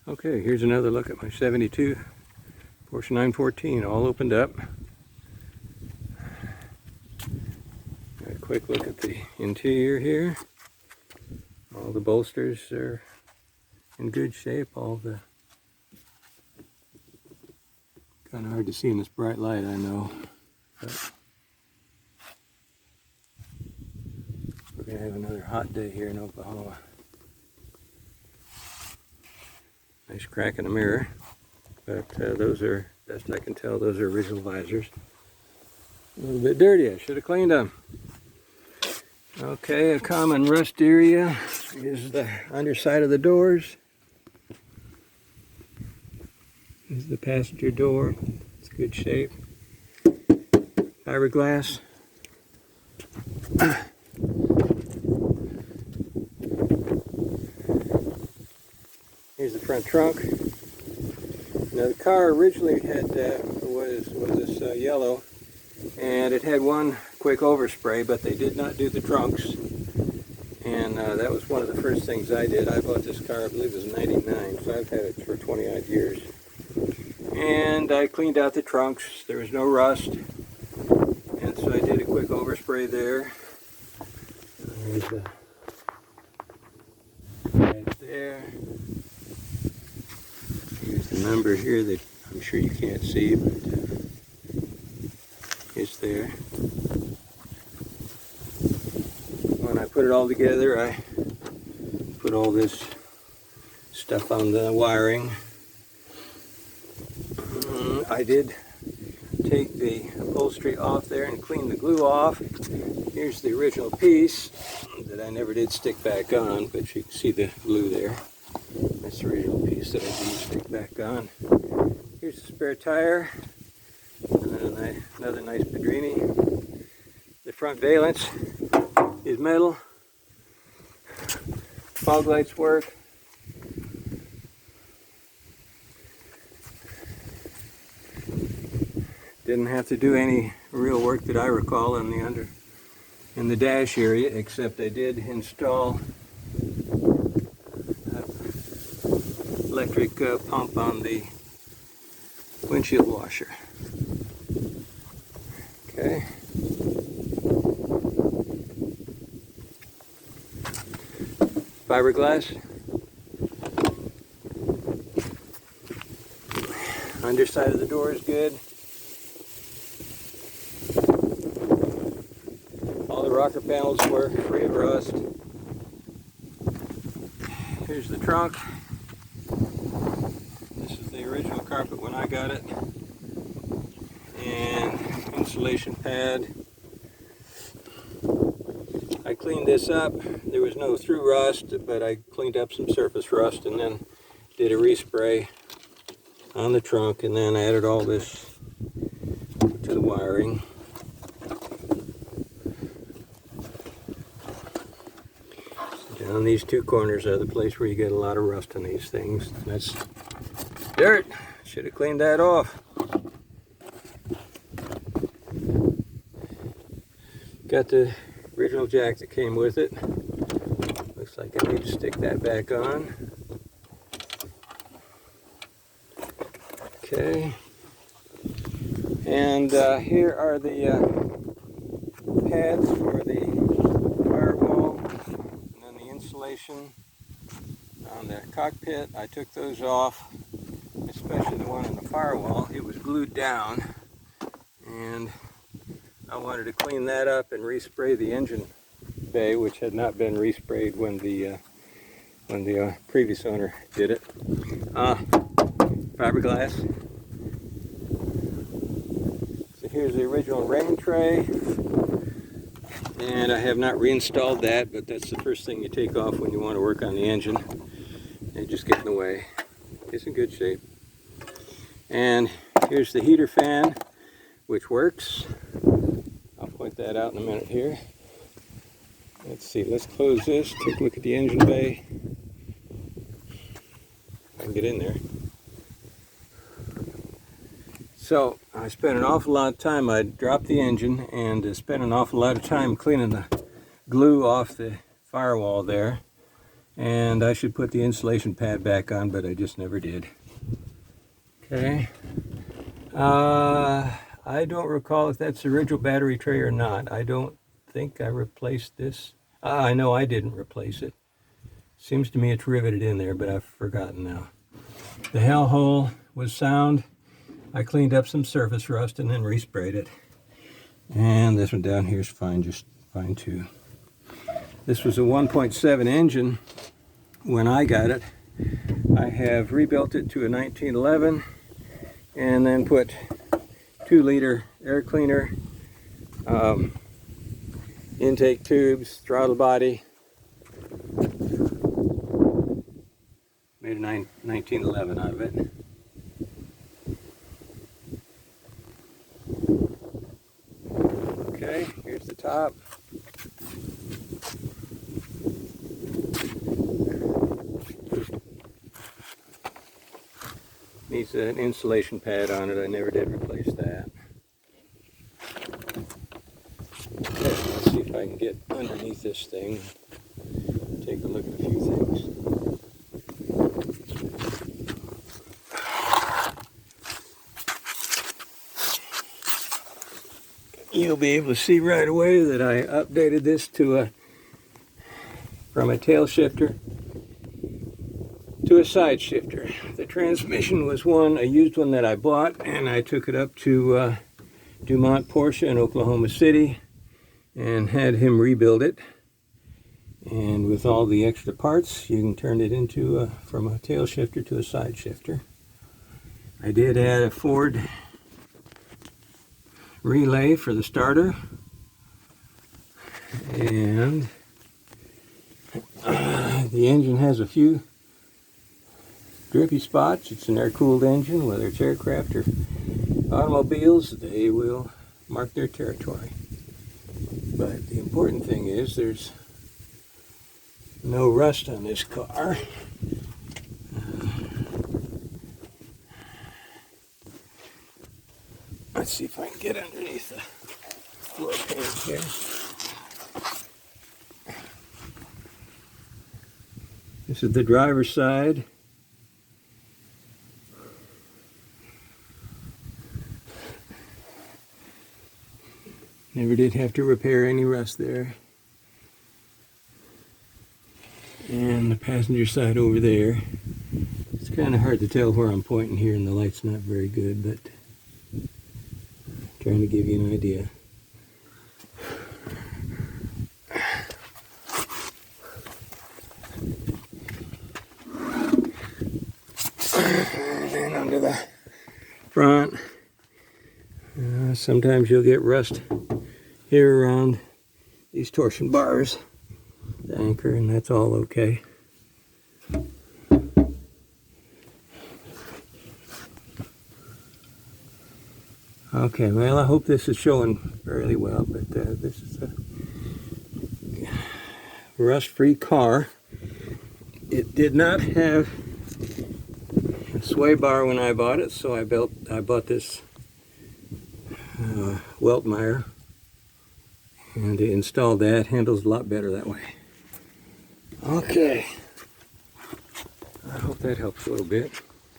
Okay, here's another look at my 72 Porsche 914, all opened up. Got a quick look at the interior here. All the bolsters are in good shape. All the kind of hard to see in this bright light, I know. But we're gonna have another hot day here in Oklahoma. Nice crack in the mirror, but those are, best I can tell, those are original visors. A little bit dirty, I should have cleaned them. Okay, a common rust area is the underside of the doors. This is the passenger door, it's good shape. Fiberglass. Here's the front trunk. Now the car originally had was this yellow, and it had one quick overspray, but they did not do the trunks. And that was one of the first things I did. I bought this car, I believe it was '99, so I've had it for 20 odd years. And I cleaned out the trunks. There was no rust, and so I did a quick overspray there. There's the right there. Here's the number here that I'm sure you can't see, but it's there. When I put it all together, I put all this stuff on the wiring. I did take the upholstery off there and clean the glue off. Here's the original piece that I never did stick back on, but you can see the glue there. That's the original piece that I didn't stick back on. Here's the spare tire. Another nice Pedrini. The front valance is metal. Fog lights work. Didn't have to do any real work that I recall in the dash area, except I did install electric pump on the windshield washer. Okay. Fiberglass. Underside of the door is good. All the rocker panels were free of rust. Here's the trunk. This is the original carpet when I got it. And insulation pad. I cleaned this up. There was no through rust, but I cleaned up some surface rust and then did a respray on the trunk, and then added all this to the wiring. Down these two corners are the place where you get a lot of rust on these things. That's dirt. Should have cleaned that off. Got the original jack that came with it. Looks like I need to stick that back on. Okay. And here are the pads for the firewall, and then the insulation on the cockpit. I took those off, especially the one on the firewall. It was glued down, and I wanted to clean that up and respray the engine bay, which had not been resprayed when the previous owner did it. Fiberglass. So here's the original rain tray, and I have not reinstalled that, but that's the first thing you take off when you want to work on the engine. They just get in the way. It's in good shape. And here's the heater fan, which works. I'll point that out in a minute here. Let's see, let's close this, take a look at the engine bay. I can get in there. So I spent an awful lot of time. I dropped the engine and spent an awful lot of time cleaning the glue off the firewall there. And I should put the insulation pad back on, but I just never did. Okay. I don't recall if that's the original battery tray or not. I don't think I replaced this. I know I didn't replace it. Seems to me it's riveted in there, but I've forgotten now. The hell hole was sound. I cleaned up some surface rust and then resprayed it. And this one down here is fine, just fine too. This was a 1.7 engine when I got it. I have rebuilt it to a 1911 and then put 2-liter air cleaner, intake tubes, throttle body. Made a 1911 out of it. Okay, here's the top. Needs an insulation pad on it. I never did replace that. Okay, let's see if I can get underneath this thing. Take a look at a few things. You'll be able to see right away that I updated this to from a tail shifter to a side shifter. The transmission was a used one that I bought, and I took it up to Dumont Porsche in Oklahoma City and had him rebuild it. And with all the extra parts, you can turn it into from a tail shifter to a side shifter. I did add a Ford relay for the starter, and the engine has a few drippy spots. It's an air-cooled engine. Whether it's aircraft or automobiles, they will mark their territory. But the important thing is there's no rust on this car. Let's see if I can get underneath the floor pan here. This is the driver's side. Never did have to repair any rust there. And the passenger side over there. It's kind of hard to tell where I'm pointing here, and the light's not very good, but trying to give you an idea. And then onto the front. Sometimes you'll get rust here around these torsion bars, the anchor, and that's all okay. Okay, well, I hope this is showing fairly well, but this is a rust-free car. It did not have a sway bar when I bought it, so I bought this Weltmeyer, and to install that handles a lot better that way. Okay, I hope that helps a little bit.